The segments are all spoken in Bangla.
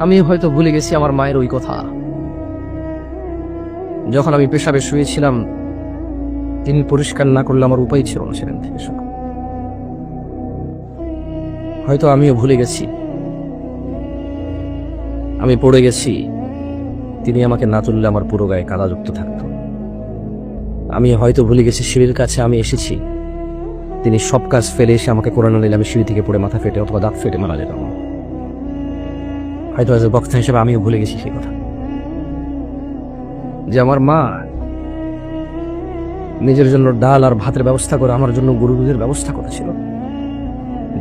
আমি হয়তো ভুলে গেছি আমার মায়ের ওই কথা, যখন আমি পেশাবে শুয়েছিলাম তিনি পরিষ্কার না করলে আমার উপায় ছিল না সেদিন থেকে। হয়তো আমিও ভুলে গেছি, আমি পড়ে গেছি, তিনি আমাকে না তুললে আমার পুরো গায়ে কাদাযুক্ত থাকতো। আমি হয়তো ভুলে গেছি সিঁড়ির কাছে আমি এসেছি, তিনি সব কাজ ফেলে এসে আমাকে করে নিলে আমি সিঁড়ি থেকে পড়ে মাথা ফেটে অথবা দাঁত ফেটে মারা যেতাম। হয়তো আজ বক্তা হিসেবে আমিও ভুলে গেছি সেই কথা, যে আমার মা নিজের জন্য ডাল আর ভাতের ব্যবস্থা করে আমার জন্য গরু দুধের ব্যবস্থা করেছিল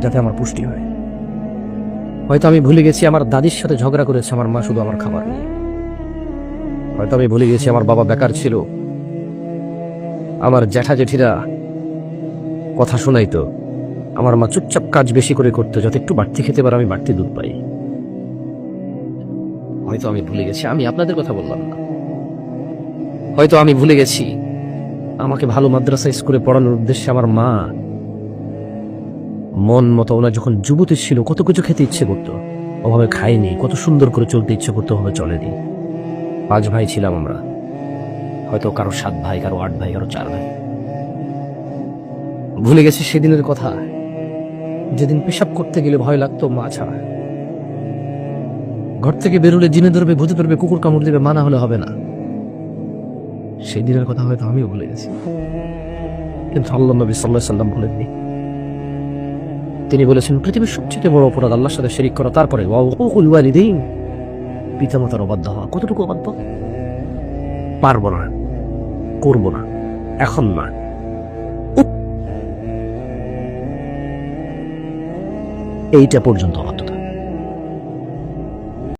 যাতে আমার পুষ্টি হয়। হয়তো আমি ভুলে গেছি আমার দাদির সাথে ঝগড়া করেছে আমার মা শুধু আমার খাবার নিয়ে। হয়তো আমি ভুলে গেছি আমার বাবা বেকার ছিল, আমার জ্যাঠা জেঠিরা কথা শোনাইতো, আমার মা চুপচাপ কাজ বেশি করে করতো যাতে একটু বাড়তি খেতে পারে, আমি বাড়তি দুধ পাই। হয়তো আমি ভুলে গেছি, আমি আপনাদের কথা বললাম না, হয়তো আমি ভুলে গেছি আমাকে ভালো মাদ্রাসা স্কুলে পড়ানোর উদ্দেশ্যে আমার মা মন মতো, ওনার যখন যুবতী ছিল কত কিছু খেতে ইচ্ছে করতো, ওভাবে খাইনি, কত সুন্দর করে চলতে ইচ্ছে করতো, ওভাবে চলেনি। 5 ভাই ছিলাম আমরা, হয়তো কারো 7 ভাই, কারো 8 ভাই, কারো 4 ভাই। ভুলে গেছি সেদিনের কথা, যেদিন পেশাব করতে গেলে ভয় লাগতো মা ছাড়া। ঘর থেকে বেরোলে জিনে ধরবে, ভূতে ধরবে, কুকুর কামড় দেবে, মানা হলে হবে না। সেই দিনের কথা হয়তো আমিও ভুলে গেছি, কিন্তু আল্লাহ নবী সাল্লাল্লাহু আলাইহি সাল্লাম ভুলেননি। তিনি বলেছেন পৃথিবীর সবচেয়ে বড় অপরাধ আল্লাহর সাথে শিরিক করা, তারপরে ওয়াকুল ওয়ালিদাইন, পিতামাতার অবাধ্য হওয়া। কতটুকু অবাধ্য? পারবো না, করবো না, এখন না, এইটা পর্যন্ত অবাধ্য।